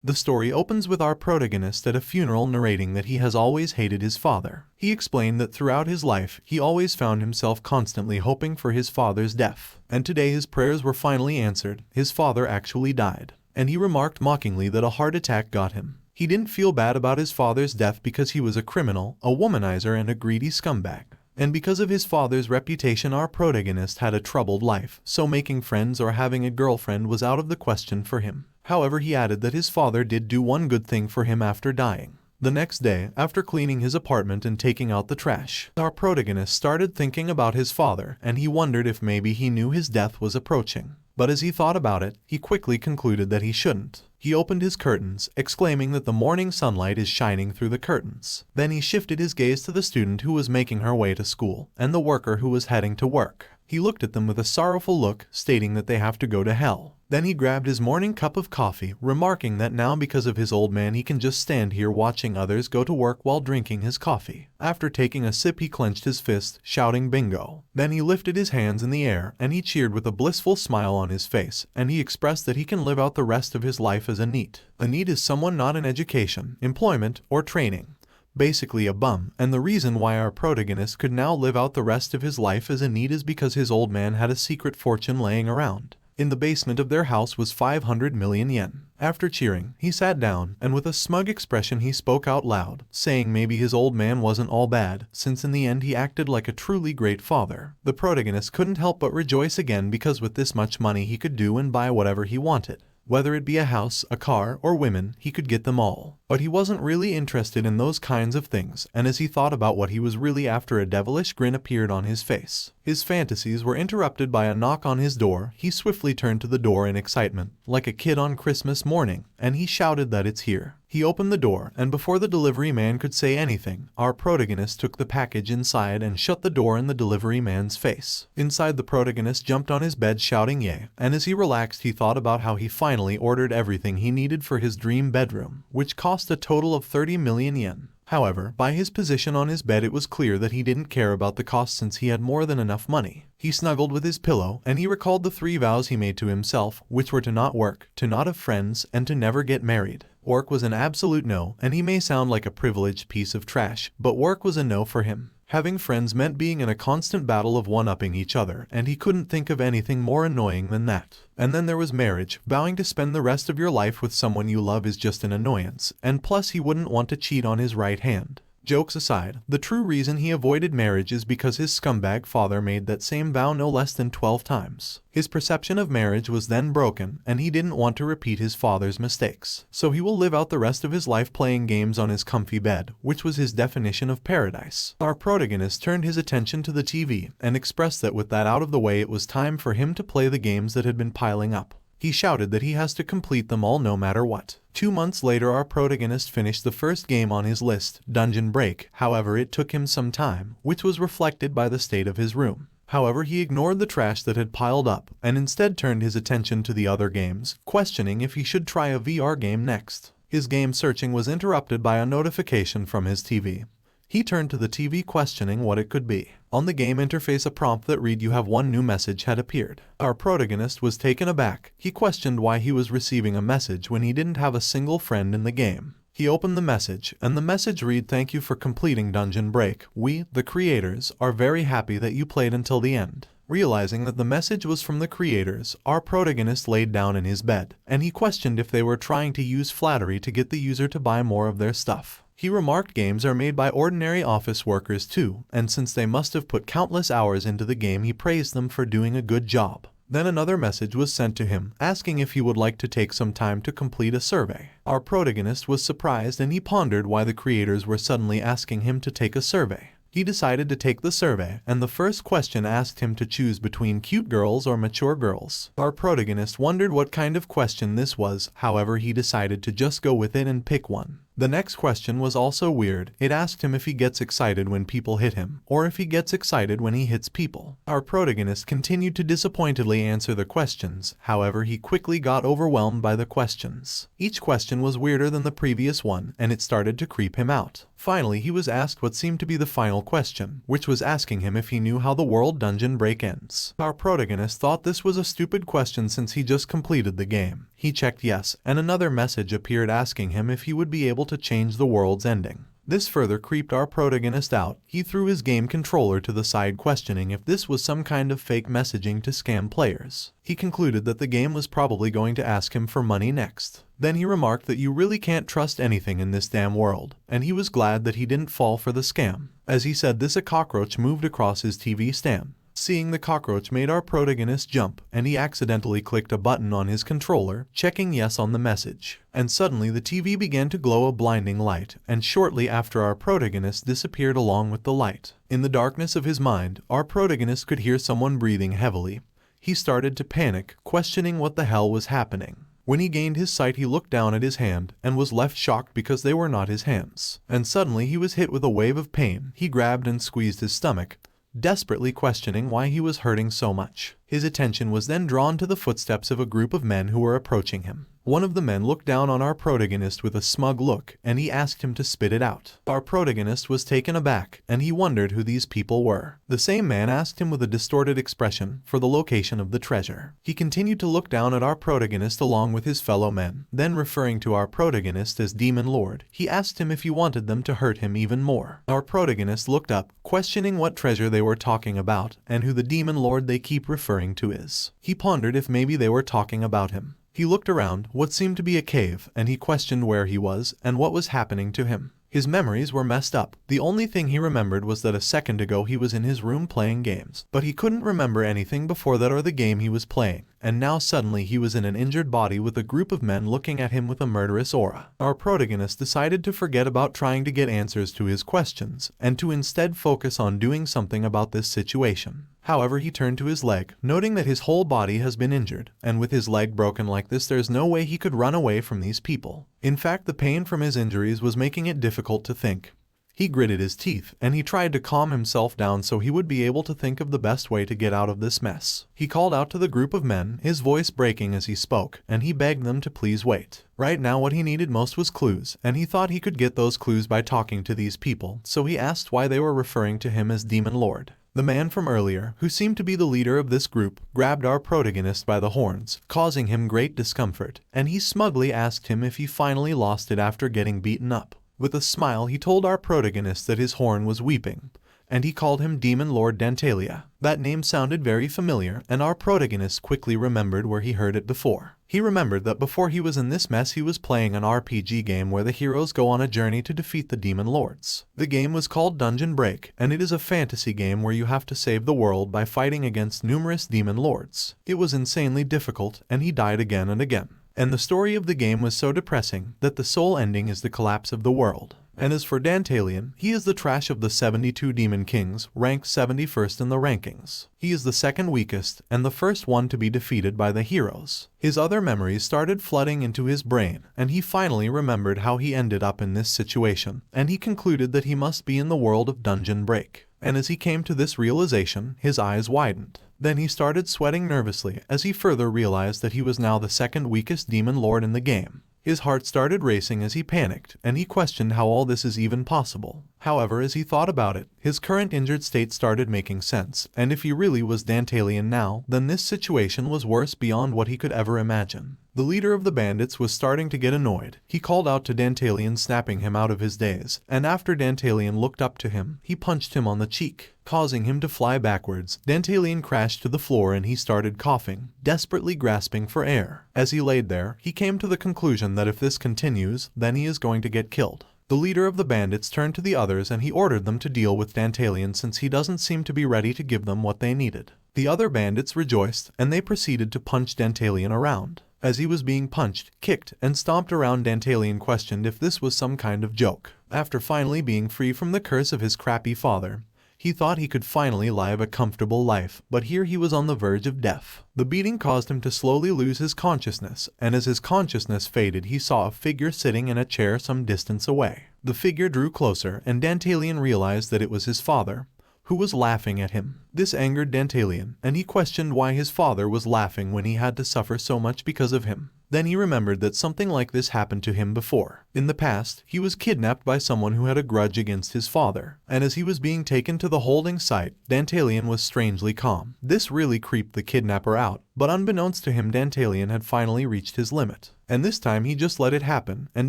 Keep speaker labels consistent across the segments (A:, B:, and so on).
A: The story opens with our protagonist at a funeral narrating that he has always hated his father. He explained that throughout his life, he always found himself constantly hoping for his father's death. And today his prayers were finally answered. His father actually died. And he remarked mockingly that a heart attack got him. He didn't feel bad about his father's death because he was a criminal, a womanizer, and a greedy scumbag. And because of his father's reputation, our protagonist had a troubled life, so making friends or having a girlfriend was out of the question for him. However, he added that his father did do one good thing for him after dying. The next day, after cleaning his apartment and taking out the trash, our protagonist started thinking about his father, and he wondered if maybe he knew his death was approaching. But as he thought about it, he quickly concluded that he shouldn't. He opened his curtains, exclaiming that the morning sunlight is shining through the curtains. Then he shifted his gaze to the student who was making her way to school, and the worker who was heading to work. He looked at them with a sorrowful look, stating that they have to go to hell. Then he grabbed his morning cup of coffee, remarking that now because of his old man he can just stand here watching others go to work while drinking his coffee. After taking a sip, he clenched his fist, shouting bingo. Then he lifted his hands in the air and he cheered with a blissful smile on his face, and he expressed that he can live out the rest of his life as a NEET. A NEET is someone not in education, employment, or training. Basically a bum, and the reason why our protagonist could now live out the rest of his life as a NEET is because his old man had a secret fortune laying around. In the basement of their house was 500 million yen. After cheering, he sat down, and with a smug expression he spoke out loud, saying maybe his old man wasn't all bad, since in the end he acted like a truly great father. The protagonist couldn't help but rejoice again because with this much money he could do and buy whatever he wanted. Whether it be a house, a car, or women, he could get them all. But he wasn't really interested in those kinds of things, and as he thought about what he was really after, a devilish grin appeared on his face. His fantasies were interrupted by a knock on his door. He swiftly turned to the door in excitement, like a kid on Christmas morning, and he shouted that it's here. He opened the door, and before the delivery man could say anything, our protagonist took the package inside and shut the door in the delivery man's face. Inside, the protagonist jumped on his bed shouting yay, and as he relaxed he thought about how he finally ordered everything he needed for his dream bedroom, which cost a total of 30 million yen. However, by his position on his bed it was clear that he didn't care about the cost since he had more than enough money. He snuggled with his pillow, and he recalled the 3 vows he made to himself, which were to not work, to not have friends, and to never get married. Work was an absolute no, and he may sound like a privileged piece of trash, but work was a no for him. Having friends meant being in a constant battle of one-upping each other, and he couldn't think of anything more annoying than that. And then there was marriage. Vowing to spend the rest of your life with someone you love is just an annoyance, and plus he wouldn't want to cheat on his right hand. Jokes aside, the true reason he avoided marriage is because his scumbag father made that same vow no less than 12 times. His perception of marriage was then broken, and he didn't want to repeat his father's mistakes. So he will live out the rest of his life playing games on his comfy bed, which was his definition of paradise. Our protagonist turned his attention to the TV, and expressed that with that out of the way it was time for him to play the games that had been piling up. He shouted that he has to complete them all no matter what. 2 months later, our protagonist finished the first game on his list, Dungeon Break. However, it took him some time, which was reflected by the state of his room. However, he ignored the trash that had piled up, and instead turned his attention to the other games, questioning if he should try a VR game next. His game searching was interrupted by a notification from his TV. He turned to the TV questioning what it could be. On the game interface, a prompt that read "You have one new message" had appeared. Our protagonist was taken aback. He questioned why he was receiving a message when he didn't have a single friend in the game. He opened the message, and the message read, "Thank you for completing Dungeon Break. We, the creators, are very happy that you played until the end." Realizing that the message was from the creators, our protagonist laid down in his bed, and he questioned if they were trying to use flattery to get the user to buy more of their stuff. He remarked games are made by ordinary office workers too, and since they must have put countless hours into the game, he praised them for doing a good job. Then another message was sent to him, asking if he would like to take some time to complete a survey. Our protagonist was surprised, and he pondered why the creators were suddenly asking him to take a survey. He decided to take the survey, and the first question asked him to choose between cute girls or mature girls. Our protagonist wondered what kind of question this was, however he decided to just go with it and pick one. The next question was also weird. It asked him if he gets excited when people hit him, or if he gets excited when he hits people. Our protagonist continued to disappointedly answer the questions, however he quickly got overwhelmed by the questions. Each question was weirder than the previous one, and it started to creep him out. Finally, he was asked what seemed to be the final question, which was asking him if he knew how the world Dungeon Break ends. Our protagonist thought this was a stupid question since he just completed the game. He checked yes, and another message appeared asking him if he would be able to change the world's ending. This further creeped our protagonist out. He threw his game controller to the side, questioning if this was some kind of fake messaging to scam players. He concluded that the game was probably going to ask him for money next. Then he remarked that you really can't trust anything in this damn world, and he was glad that he didn't fall for the scam. As he said this, a cockroach moved across his TV stand. Seeing the cockroach made our protagonist jump, and he accidentally clicked a button on his controller, checking yes on the message. And suddenly the TV began to glow a blinding light, and shortly after our protagonist disappeared along with the light. In the darkness of his mind, our protagonist could hear someone breathing heavily. He started to panic, questioning what the hell was happening. When he gained his sight, he looked down at his hand and was left shocked because they were not his hands. And suddenly he was hit with a wave of pain. He grabbed and squeezed his stomach, desperately questioning why he was hurting so much. His attention was then drawn to the footsteps of a group of men who were approaching him. One of the men looked down on our protagonist with a smug look, and he asked him to spit it out. Our protagonist was taken aback, and he wondered who these people were. The same man asked him with a distorted expression for the location of the treasure. He continued to look down at our protagonist along with his fellow men. Then, referring to our protagonist as Demon Lord, he asked him if he wanted them to hurt him even more. Our protagonist looked up, questioning what treasure they were talking about and who the Demon Lord they keep referring to is. He pondered if maybe they were talking about him. He looked around what seemed to be a cave, and he questioned where he was and what was happening to him. His memories were messed up. The only thing he remembered was that a second ago he was in his room playing games. But he couldn't remember anything before that or the game he was playing. And now suddenly he was in an injured body with a group of men looking at him with a murderous aura. Our protagonist decided to forget about trying to get answers to his questions, and to instead focus on doing something about this situation. However, he turned to his leg, noting that his whole body has been injured, and with his leg broken like this, there's no way he could run away from these people. In fact, the pain from his injuries was making it difficult to think. He gritted his teeth, and he tried to calm himself down so he would be able to think of the best way to get out of this mess. He called out to the group of men, his voice breaking as he spoke, and he begged them to please wait. Right now what he needed most was clues, and he thought he could get those clues by talking to these people, so he asked why they were referring to him as Demon Lord. The man from earlier, who seemed to be the leader of this group, grabbed our protagonist by the horns, causing him great discomfort, and he smugly asked him if he finally lost it after getting beaten up. With a smile, he told our protagonist that his horn was weeping, and he called him Demon Lord Dantalia. That name sounded very familiar, and our protagonist quickly remembered where he heard it before. He remembered that before he was in this mess he was playing an RPG game where the heroes go on a journey to defeat the Demon Lords. The game was called Dungeon Break, and it is a fantasy game where you have to save the world by fighting against numerous Demon Lords. It was insanely difficult, and he died again and again. And the story of the game was so depressing that the sole ending is the collapse of the world. And as for Dantalian, he is the trash of the 72 Demon Kings, ranked 71st in the rankings. He is the second weakest, and the first one to be defeated by the heroes. His other memories started flooding into his brain, and he finally remembered how he ended up in this situation, and he concluded that he must be in the world of Dungeon Break. And as he came to this realization, his eyes widened. Then he started sweating nervously as he further realized that he was now the second weakest Demon Lord in the game. His heart started racing as he panicked, and he questioned how all this is even possible. However, as he thought about it, his current injured state started making sense, and if he really was Dantalian now, then this situation was worse beyond what he could ever imagine. The leader of the bandits was starting to get annoyed. He called out to Dantalian, snapping him out of his daze, and after Dantalian looked up to him, he punched him on the cheek, causing him to fly backwards. Dantalian crashed to the floor and he started coughing, desperately grasping for air. As he laid there, he came to the conclusion that if this continues, then he is going to get killed. The leader of the bandits turned to the others and he ordered them to deal with Dantalian since he doesn't seem to be ready to give them what they needed. The other bandits rejoiced, and they proceeded to punch Dantalian around. As he was being punched, kicked, and stomped around, Dantalian questioned if this was some kind of joke. After finally being free from the curse of his crappy father, he thought he could finally live a comfortable life, but here he was on the verge of death. The beating caused him to slowly lose his consciousness, and as his consciousness faded, he saw a figure sitting in a chair some distance away. The figure drew closer, and Dantalian realized that it was his father, who was laughing at him. This angered Dantalian, and he questioned why his father was laughing when he had to suffer so much because of him. Then he remembered that something like this happened to him before. In the past, he was kidnapped by someone who had a grudge against his father, and as he was being taken to the holding site, Dantalian was strangely calm. This really creeped the kidnapper out, but unbeknownst to him, Dantalian had finally reached his limit, and this time he just let it happen and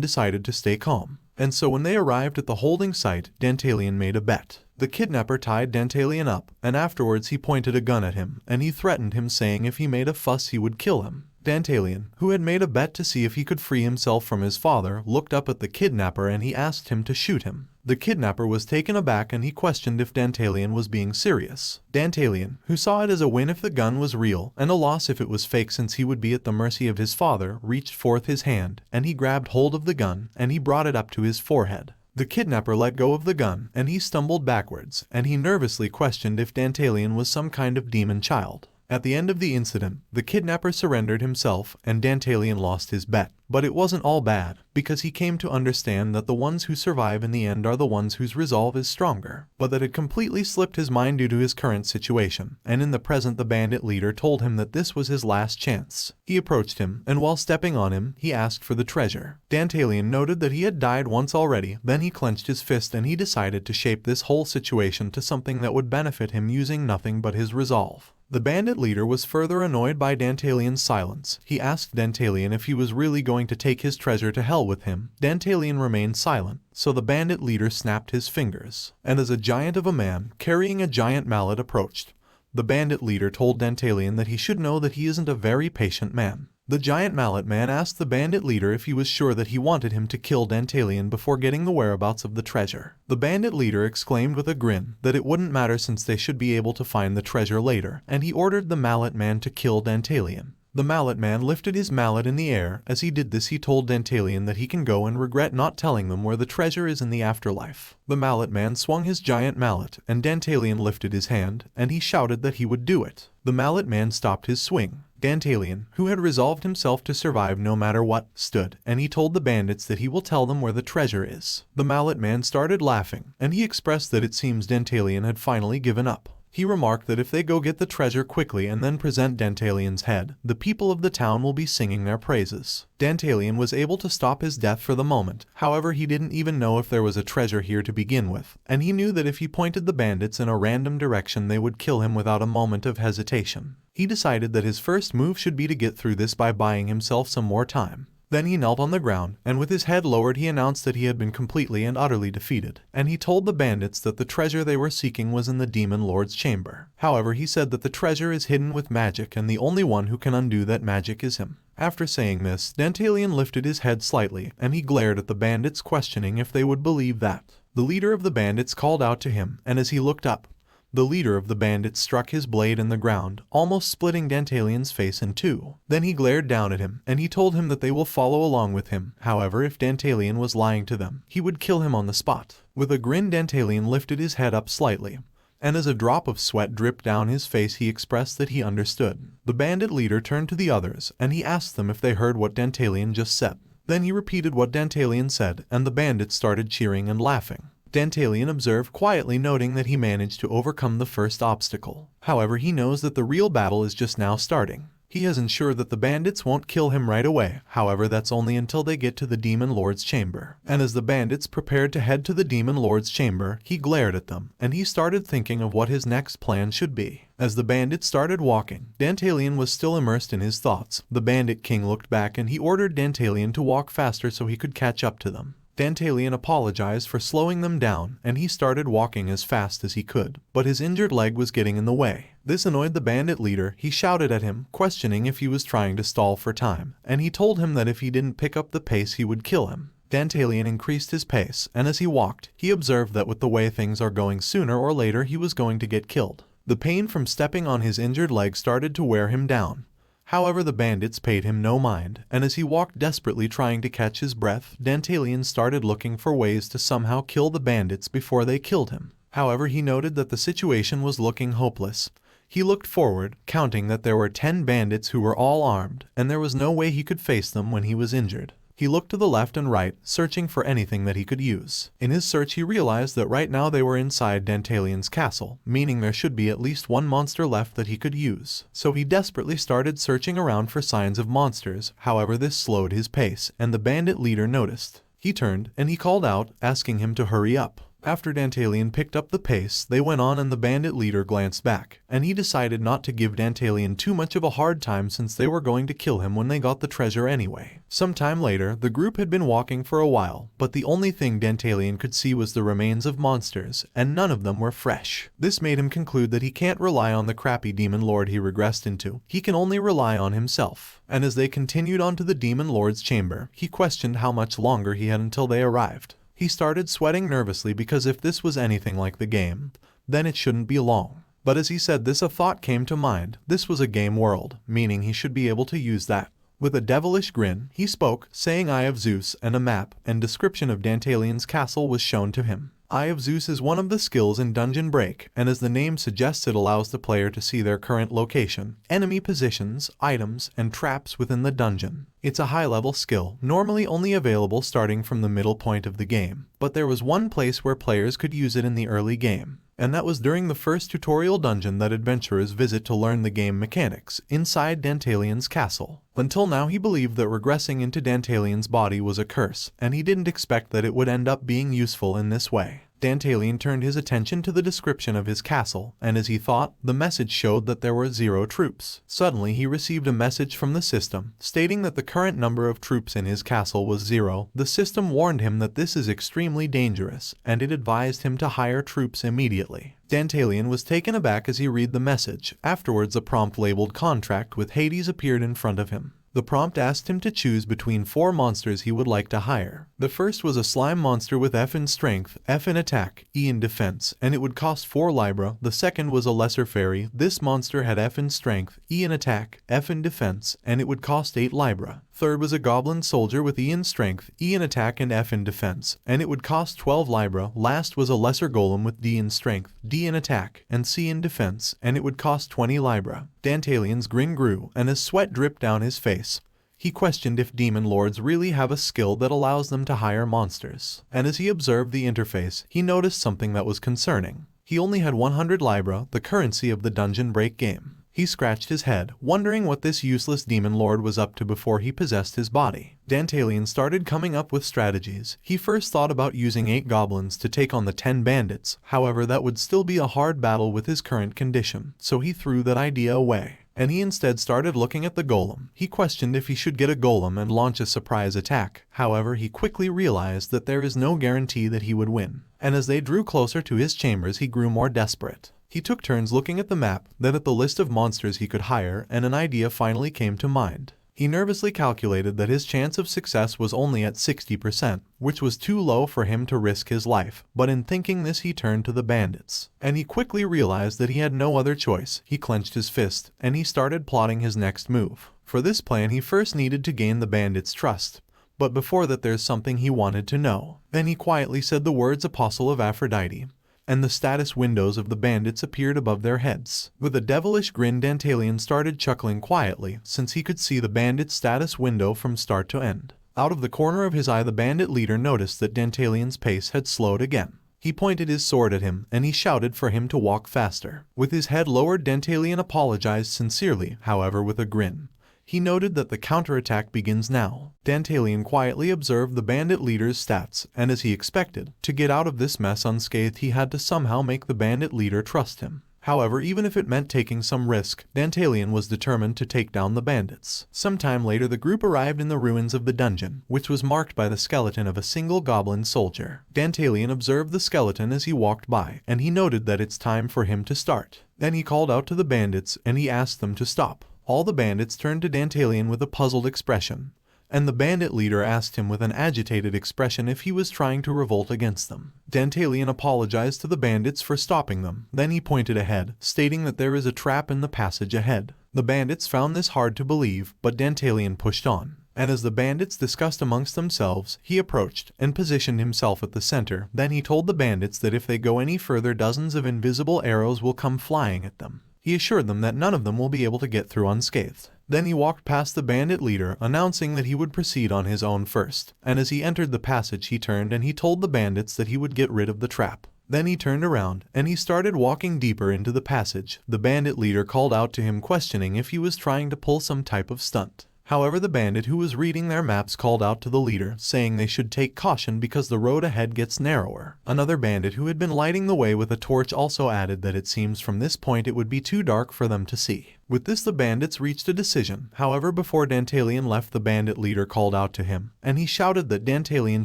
A: decided to stay calm. And so when they arrived at the holding site, Dantalian made a bet. The kidnapper tied Dantalian up, and afterwards he pointed a gun at him, and he threatened him, saying if he made a fuss he would kill him. Dantalian, who had made a bet to see if he could free himself from his father, looked up at the kidnapper and he asked him to shoot him. The kidnapper was taken aback and he questioned if Dantalian was being serious. Dantalian, who saw it as a win if the gun was real and a loss if it was fake since he would be at the mercy of his father, reached forth his hand and he grabbed hold of the gun and he brought it up to his forehead. The kidnapper let go of the gun and he stumbled backwards and he nervously questioned if Dantalian was some kind of demon child. At the end of the incident, the kidnapper surrendered himself and Dantalian lost his bet. But it wasn't all bad, because he came to understand that the ones who survive in the end are the ones whose resolve is stronger, but that had completely slipped his mind due to his current situation, and in the present the bandit leader told him that this was his last chance. He approached him, and while stepping on him, he asked for the treasure. Dantalian noted that he had died once already, then he clenched his fist and he decided to shape this whole situation to something that would benefit him using nothing but his resolve. The bandit leader was further annoyed by Dantalian's silence. He asked Dantalian if he was really going to take his treasure to hell with him. Dantalian remained silent, so the bandit leader snapped his fingers. And as a giant of a man, carrying a giant mallet, approached, the bandit leader told Dantalian that he should know that he isn't a very patient man. The giant mallet man asked the bandit leader if he was sure that he wanted him to kill Dantalian before getting the whereabouts of the treasure. The bandit leader exclaimed with a grin that it wouldn't matter since they should be able to find the treasure later, and he ordered the mallet man to kill Dantalian. The mallet man lifted his mallet in the air. As he did this, he told Dantalian that he can go and regret not telling them where the treasure is in the afterlife. The mallet man swung his giant mallet, and Dantalian lifted his hand, and he shouted that he would do it. The mallet man stopped his swing. Dantalian, who had resolved himself to survive no matter what, stood, and he told the bandits that he will tell them where the treasure is. The mallet man started laughing, and he expressed that it seems Dantalian had finally given up. He remarked that if they go get the treasure quickly and then present Dantalian's head, the people of the town will be singing their praises. Dantalian was able to stop his death for the moment, however he didn't even know if there was a treasure here to begin with, and he knew that if he pointed the bandits in a random direction they would kill him without a moment of hesitation. He decided that his first move should be to get through this by buying himself some more time. Then he knelt on the ground, and with his head lowered he announced that he had been completely and utterly defeated, and he told the bandits that the treasure they were seeking was in the Demon Lord's chamber. However, he said that the treasure is hidden with magic and the only one who can undo that magic is him. After saying this, Dantalian lifted his head slightly, and he glared at the bandits, questioning if they would believe that. The leader of the bandits called out to him, and as he looked up, the leader of the bandits struck his blade in the ground, almost splitting Dantalian's face in two. Then he glared down at him, and he told him that they will follow along with him. However, if Dantalian was lying to them, he would kill him on the spot. With a grin, Dantalian lifted his head up slightly, and as a drop of sweat dripped down his face, he expressed that he understood. The bandit leader turned to the others, and he asked them if they heard what Dantalian just said. Then he repeated what Dantalian said, and the bandits started cheering and laughing. Dantalian observed quietly, noting that he managed to overcome the first obstacle. However, he knows that the real battle is just now starting. He has ensured that the bandits won't kill him right away, however that's only until they get to the Demon Lord's chamber. And as the bandits prepared to head to the Demon Lord's chamber, he glared at them, and he started thinking of what his next plan should be. As the bandits started walking, Dantalian was still immersed in his thoughts. The bandit king looked back and he ordered Dantalian to walk faster so he could catch up to them. Dantalian apologized for slowing them down, and he started walking as fast as he could, but his injured leg was getting in the way. This annoyed the bandit leader. He shouted at him, questioning if he was trying to stall for time, and he told him that if he didn't pick up the pace he would kill him. Dantalian increased his pace, and as he walked, he observed that with the way things are going, sooner or later he was going to get killed. The pain from stepping on his injured leg started to wear him down. However, the bandits paid him no mind, and as he walked desperately trying to catch his breath, Dantalian started looking for ways to somehow kill the bandits before they killed him. However, he noted that the situation was looking hopeless. He looked forward, counting that there were 10 bandits who were all armed, and there was no way he could face them when he was injured. He looked to the left and right, searching for anything that he could use. In his search he realized that right now they were inside Dantalian's castle, meaning there should be at least one monster left that he could use. So he desperately started searching around for signs of monsters. However, this slowed his pace, and the bandit leader noticed. He turned, and he called out, asking him to hurry up. After Dantalian picked up the pace, they went on and the bandit leader glanced back, and he decided not to give Dantalian too much of a hard time since they were going to kill him when they got the treasure anyway. Sometime later, the group had been walking for a while, but the only thing Dantalian could see was the remains of monsters, and none of them were fresh. This made him conclude that he can't rely on the crappy demon lord he regressed into. He can only rely on himself. And as they continued on to the demon lord's chamber, he questioned how much longer he had until they arrived. He started sweating nervously because if this was anything like the game, then it shouldn't be long. But as he said this, a thought came to mind. This was a game world, meaning he should be able to use that. With a devilish grin, he spoke, saying Eye of Zeus, and a map and description of Dantalian's castle was shown to him. Eye of Zeus is one of the skills in Dungeon Break, and as the name suggests, it allows the player to see their current location, enemy positions, items, and traps within the dungeon. It's a high-level skill, normally only available starting from the middle point of the game, but there was one place where players could use it in the early game, and that was during the first tutorial dungeon that adventurers visit to learn the game mechanics, inside Dantalian's castle. Until now he believed that regressing into Dantalian's body was a curse, and he didn't expect that it would end up being useful in this way. Dantalian turned his attention to the description of his castle, and as he thought, the message showed that there were 0 troops. Suddenly he received a message from the system, stating that the current number of troops in his castle was 0. The system warned him that this is extremely dangerous, and it advised him to hire troops immediately. Dantalian was taken aback as he read the message. Afterwards, a prompt labeled Contract with Hades appeared in front of him. The prompt asked him to choose between 4 monsters he would like to hire. The first was a slime monster with F in strength, F in attack, E in defense, and it would cost 4 libra. The second was a lesser fairy. This monster had F in strength, E in attack, F in defense, and it would cost 8 libra. Third was a goblin soldier with E in strength, E in attack, and F in defense, and it would cost 12 libra. Last was a lesser golem with D in strength, D in attack, and C in defense, and it would cost 20 libra. Dantalian's grin grew, and as sweat dripped down his face. He questioned if demon lords really have a skill that allows them to hire monsters. And as he observed the interface, he noticed something that was concerning. He only had 100 libra, the currency of the Dungeon Break game. He scratched his head, wondering what this useless demon lord was up to before he possessed his body. Dantalian started coming up with strategies. He first thought about using 8 goblins to take on the 10 bandits, however that would still be a hard battle with his current condition, so he threw that idea away. And he instead started looking at the golem. He questioned if he should get a golem and launch a surprise attack. However, he quickly realized that there is no guarantee that he would win. And as they drew closer to his chambers, he grew more desperate. He took turns looking at the map, then at the list of monsters he could hire, and an idea finally came to mind. He nervously calculated that his chance of success was only at 60%, which was too low for him to risk his life, but in thinking this he turned to the bandits. And he quickly realized that he had no other choice. He clenched his fist, and he started plotting his next move. For this plan he first needed to gain the bandits' trust. But before that there's something he wanted to know. Then he quietly said the words Apostle of Aphrodite, and the status windows of the bandits appeared above their heads. With a devilish grin, Dantalian started chuckling quietly, since he could see the bandit's status window from start to end. Out of the corner of his eye, the bandit leader noticed that Dantalian's pace had slowed again. He pointed his sword at him, and he shouted for him to walk faster. With his head lowered, Dantalian apologized sincerely, however with a grin. He noted that the counterattack begins now. Dantalian quietly observed the bandit leader's stats, and as he expected, to get out of this mess unscathed he had to somehow make the bandit leader trust him. However, even if it meant taking some risk, Dantalian was determined to take down the bandits. Sometime later the group arrived in the ruins of the dungeon, which was marked by the skeleton of a single goblin soldier. Dantalian observed the skeleton as he walked by, and he noted that it's time for him to start. Then he called out to the bandits, and he asked them to stop. All the bandits turned to Dantalian with a puzzled expression, and the bandit leader asked him with an agitated expression if he was trying to revolt against them. Dantalian apologized to the bandits for stopping them. Then he pointed ahead, stating that there is a trap in the passage ahead. The bandits found this hard to believe, but Dantalian pushed on. And as the bandits discussed amongst themselves, he approached and positioned himself at the center. Then he told the bandits that if they go any further, dozens of invisible arrows will come flying at them. He assured them that none of them will be able to get through unscathed. Then he walked past the bandit leader, announcing that he would proceed on his own first, and as he entered the passage he turned and he told the bandits that he would get rid of the trap. Then he turned around, and he started walking deeper into the passage. The bandit leader called out to him, questioning if he was trying to pull some type of stunt. However, the bandit who was reading their maps called out to the leader, saying they should take caution because the road ahead gets narrower. Another bandit who had been lighting the way with a torch also added that it seems from this point it would be too dark for them to see. With this the bandits reached a decision. However, before Dantalian left, the bandit leader called out to him, and he shouted that Dantalian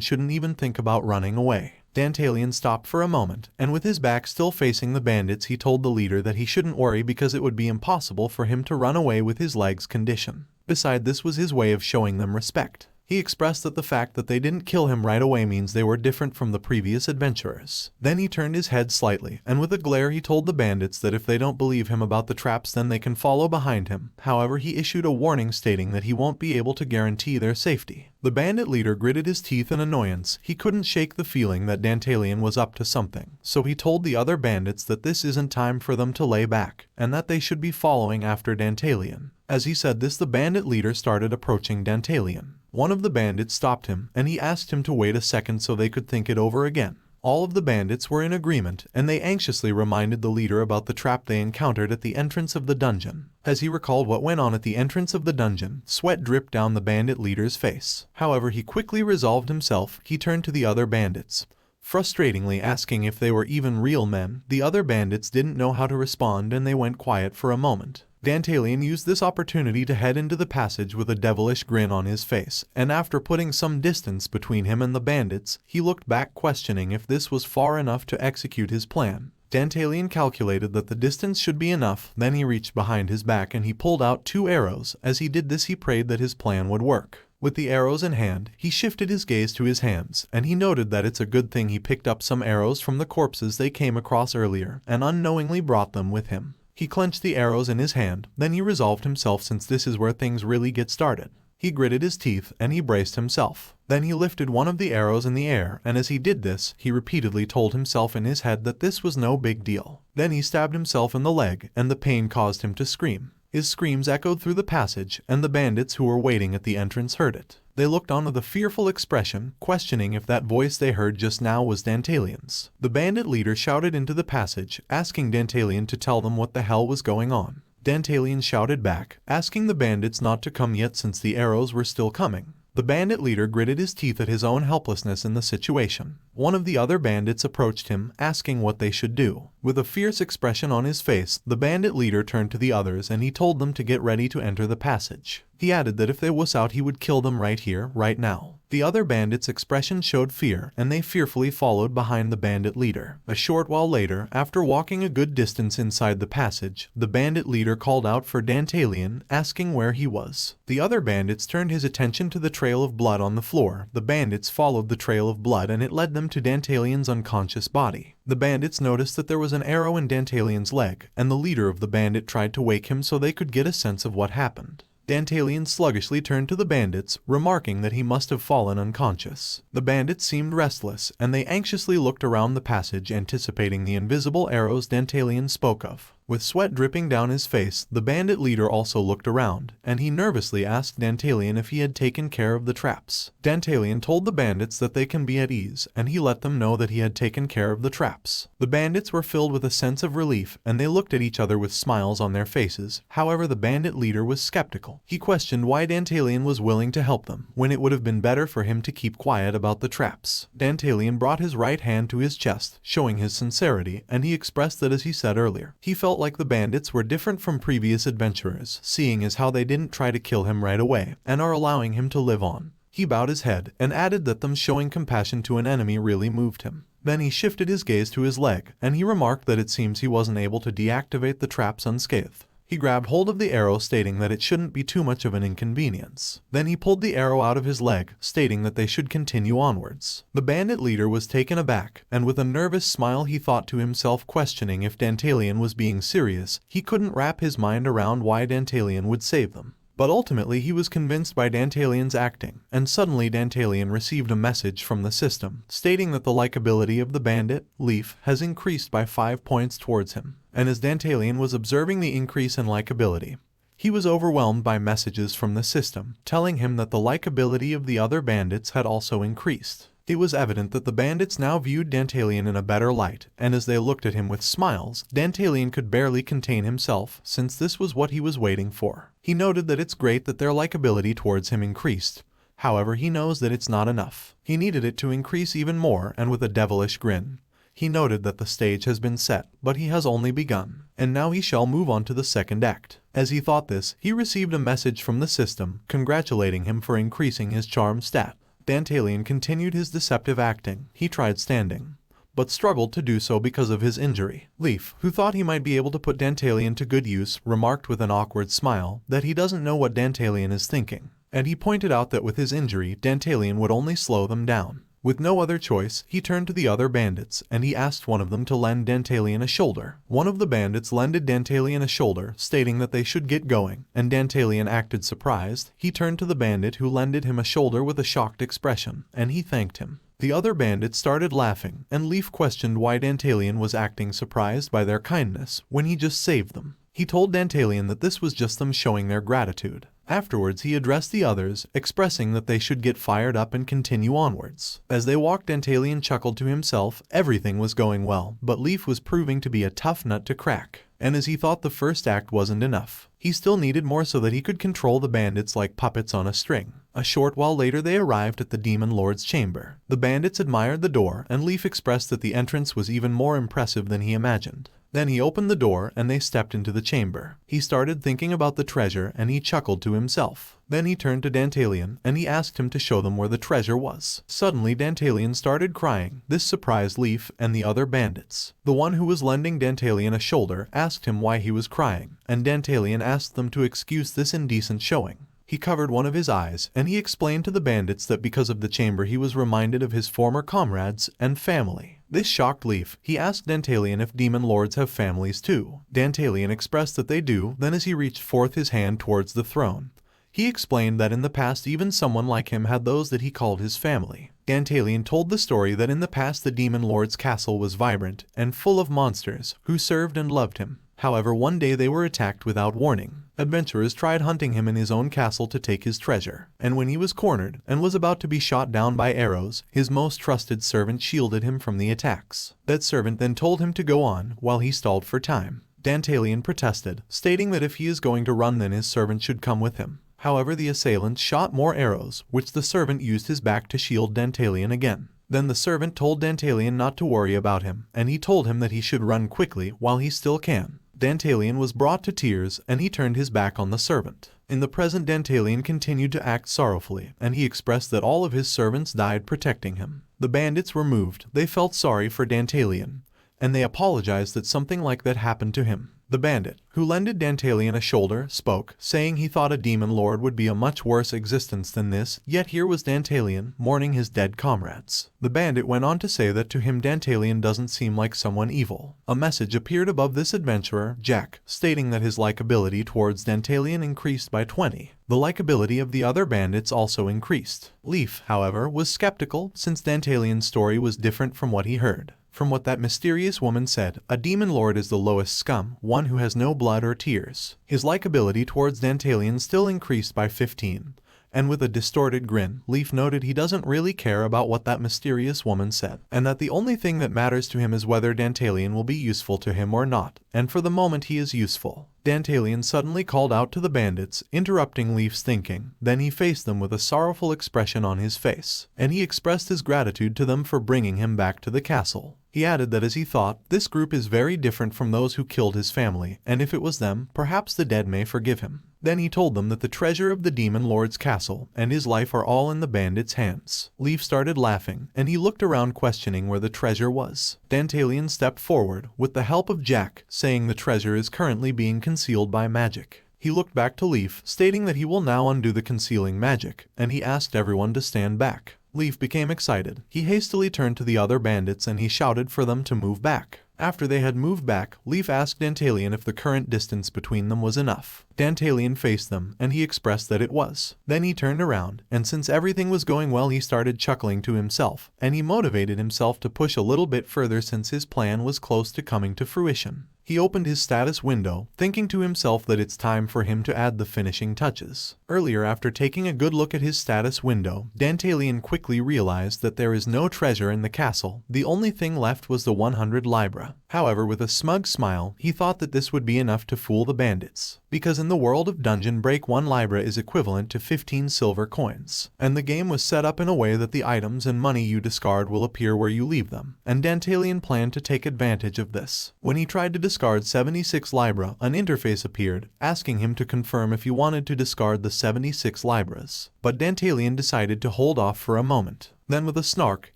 A: shouldn't even think about running away. Dantalian stopped for a moment, and with his back still facing the bandits he told the leader that he shouldn't worry because it would be impossible for him to run away with his leg's condition. Besides, this was his way of showing them respect. He expressed that the fact that they didn't kill him right away means they were different from the previous adventurers. Then he turned his head slightly, and with a glare he told the bandits that if they don't believe him about the traps then they can follow behind him. However, he issued a warning stating that he won't be able to guarantee their safety. The bandit leader gritted his teeth in annoyance. He couldn't shake the feeling that Dantalian was up to something, so he told the other bandits that this isn't time for them to lay back, and that they should be following after Dantalian. As he said this, the bandit leader started approaching Dantalian. One of the bandits stopped him, and he asked him to wait a second so they could think it over again. All of the bandits were in agreement, and they anxiously reminded the leader about the trap they encountered at the entrance of the dungeon. As he recalled what went on at the entrance of the dungeon, sweat dripped down the bandit leader's face. However, he quickly resolved himself. He turned to the other bandits, frustratingly asking if they were even real men. The other bandits didn't know how to respond, and they went quiet for a moment. Dantalian used this opportunity to head into the passage with a devilish grin on his face, and after putting some distance between him and the bandits, he looked back, questioning if this was far enough to execute his plan. Dantalian calculated that the distance should be enough. Then he reached behind his back and he pulled out 2 arrows. As he did this, he prayed that his plan would work. With the arrows in hand, he shifted his gaze to his hands, and he noted that it's a good thing he picked up some arrows from the corpses they came across earlier, and unknowingly brought them with him. He clenched the arrows in his hand, then he resolved himself, since this is where things really get started. He gritted his teeth and he braced himself. Then he lifted one of the arrows in the air, and as he did this, he repeatedly told himself in his head that this was no big deal. Then he stabbed himself in the leg, and the pain caused him to scream. His screams echoed through the passage, and the bandits who were waiting at the entrance heard it. They looked on with a fearful expression, questioning if that voice they heard just now was Dantalian's. The bandit leader shouted into the passage, asking Dantalian to tell them what the hell was going on. Dantalian shouted back, asking the bandits not to come yet since the arrows were still coming. The bandit leader gritted his teeth at his own helplessness in the situation. One of the other bandits approached him, asking what they should do. With a fierce expression on his face, the bandit leader turned to the others and he told them to get ready to enter the passage. He added that if they wuss out he would kill them right here, right now. The other bandits' expression showed fear, and they fearfully followed behind the bandit leader. A short while later, after walking a good distance inside the passage, the bandit leader called out for Dantalian, asking where he was. The other bandits turned his attention to the trail of blood on the floor. The bandits followed the trail of blood and it led them to Dantalian's unconscious body. The bandits noticed that there was an arrow in Dantalian's leg, and the leader of the bandit tried to wake him so they could get a sense of what happened. Dantalian sluggishly turned to the bandits, remarking that he must have fallen unconscious. The bandits seemed restless, and they anxiously looked around the passage, anticipating the invisible arrows Dantalian spoke of. With sweat dripping down his face, the bandit leader also looked around, and he nervously asked Dantalian if he had taken care of the traps. Dantalian told the bandits that they can be at ease, and he let them know that he had taken care of the traps. The bandits were filled with a sense of relief, and they looked at each other with smiles on their faces. However, the bandit leader was skeptical. He questioned why Dantalian was willing to help them, when it would have been better for him to keep quiet about the traps. Dantalian brought his right hand to his chest, showing his sincerity, and he expressed that, as he said earlier, he felt like the bandits were different from previous adventurers, seeing as how they didn't try to kill him right away, and are allowing him to live on. He bowed his head, and added that them showing compassion to an enemy really moved him. Then he shifted his gaze to his leg, and he remarked that it seems he wasn't able to deactivate the traps unscathed. He grabbed hold of the arrow, stating that it shouldn't be too much of an inconvenience. Then he pulled the arrow out of his leg, stating that they should continue onwards. The bandit leader was taken aback, and with a nervous smile he thought to himself, questioning if Dantalian was being serious. He couldn't wrap his mind around why Dantalian would save them. But ultimately he was convinced by Dantalian's acting, and suddenly Dantalian received a message from the system, stating that the likability of the bandit, Leaf, has increased by 5 points towards him. and as Dantalian was observing the increase in likability, he was overwhelmed by messages from the system, telling him that the likability of the other bandits had also increased. It was evident that the bandits now viewed Dantalian in a better light, and as they looked at him with smiles, Dantalian could barely contain himself, since this was what he was waiting for. He noted that it's great that their likability towards him increased. However, he knows that it's not enough. He needed it to increase even more, and with a devilish grin, he noted that the stage has been set, but he has only begun, and now he shall move on to the second act. As he thought this, he received a message from the system, congratulating him for increasing his charm stat. Dantalian continued his deceptive acting. He tried standing, but struggled to do so because of his injury. Leaf, who thought he might be able to put Dantalian to good use, remarked with an awkward smile that he doesn't know what Dantalian is thinking, and he pointed out that with his injury, Dantalian would only slow them down. With no other choice, he turned to the other bandits, and he asked one of them to lend Dantalian a shoulder. One of the bandits lended Dantalian a shoulder, stating that they should get going, and Dantalian acted surprised. He turned to the bandit who lended him a shoulder with a shocked expression, and he thanked him. The other bandits started laughing, and Leaf questioned why Dantalian was acting surprised by their kindness when he just saved them. He told Dantalian that this was just them showing their gratitude. Afterwards, he addressed the others, expressing that they should get fired up and continue onwards. As they walked, Dantalian chuckled to himself. Everything was going well, but Leaf was proving to be a tough nut to crack. And as he thought the first act wasn't enough, he still needed more so that he could control the bandits like puppets on a string. A short while later, they arrived at the Demon Lord's chamber. The bandits admired the door, and Leaf expressed that the entrance was even more impressive than he imagined. Then he opened the door and they stepped into the chamber. He started thinking about the treasure and he chuckled to himself. Then he turned to Dantalian and he asked him to show them where the treasure was. Suddenly Dantalian started crying. This surprised Leaf and the other bandits. The one who was lending Dantalian a shoulder asked him why he was crying, and Dantalian asked them to excuse this indecent showing. He covered one of his eyes, and he explained to the bandits that because of the chamber he was reminded of his former comrades and family. This shocked Leaf. He asked Dantalian if demon lords have families too. Dantalian expressed that they do. Then as he reached forth his hand towards the throne, he explained that in the past even someone like him had those that he called his family. Dantalian told the story that in the past the demon lord's castle was vibrant and full of monsters who served and loved him. However, one day they were attacked without warning. Adventurers tried hunting him in his own castle to take his treasure, and when he was cornered and was about to be shot down by arrows, his most trusted servant shielded him from the attacks. That servant then told him to go on while he stalled for time. Dantalian protested, stating that if he is going to run then his servant should come with him. However, the assailants shot more arrows, which the servant used his back to shield Dantalian again. Then the servant told Dantalian not to worry about him, and he told him that he should run quickly while he still can. Dantalian was brought to tears, and he turned his back on the servant. In the present, Dantalian continued to act sorrowfully, and he expressed that all of his servants died protecting him. The bandits were moved. They felt sorry for Dantalian, and they apologized that something like that happened to him. The bandit, who lended Dantalian a shoulder, spoke, saying he thought a demon lord would be a much worse existence than this, yet here was Dantalian mourning his dead comrades. The bandit went on to say that to him Dantalian doesn't seem like someone evil. A message appeared above this adventurer, Jack, stating that his likability towards Dantalian increased by 20. The likability of the other bandits also increased. Leaf, however, was skeptical since Dantalian's story was different from what he heard. From what that mysterious woman said, a demon lord is the lowest scum, one who has no blood or tears. His likability towards Dantalian still increased by 15. And with a distorted grin, Leaf noted he doesn't really care about what that mysterious woman said, and that the only thing that matters to him is whether Dantalian will be useful to him or not, and for the moment he is useful. Dantalian suddenly called out to the bandits, interrupting Leaf's thinking. Then he faced them with a sorrowful expression on his face, and he expressed his gratitude to them for bringing him back to the castle. He added that as he thought, this group is very different from those who killed his family, and if it was them, perhaps the dead may forgive him. Then he told them that the treasure of the demon lord's castle and his life are all in the bandits' hands. Leaf started laughing, and he looked around questioning where the treasure was. Dantalian stepped forward, with the help of Jack, saying the treasure is currently being concealed by magic. He looked back to Leaf, stating that he will now undo the concealing magic, and he asked everyone to stand back. Leaf became excited. He hastily turned to the other bandits and he shouted for them to move back. After they had moved back, Leaf asked Dantalian if the current distance between them was enough. Dantalian faced them, and he expressed that it was. Then he turned around, and since everything was going well he started chuckling to himself, and he motivated himself to push a little bit further since his plan was close to coming to fruition. He opened his status window, thinking to himself that it's time for him to add the finishing touches. Earlier, after taking a good look at his status window, Dantalian quickly realized that there is no treasure in the castle. The only thing left was the 100 libra. However, with a smug smile, he thought that this would be enough to fool the bandits, because in the world of Dungeon Break 1 libra is equivalent to 15 silver coins, and the game was set up in a way that the items and money you discard will appear where you leave them, and Dantalian planned to take advantage of this. When he tried to discard 76 libra, an interface appeared, asking him to confirm if he wanted to discard the 76 libras, but Dantalian decided to hold off for a moment. Then with a snark,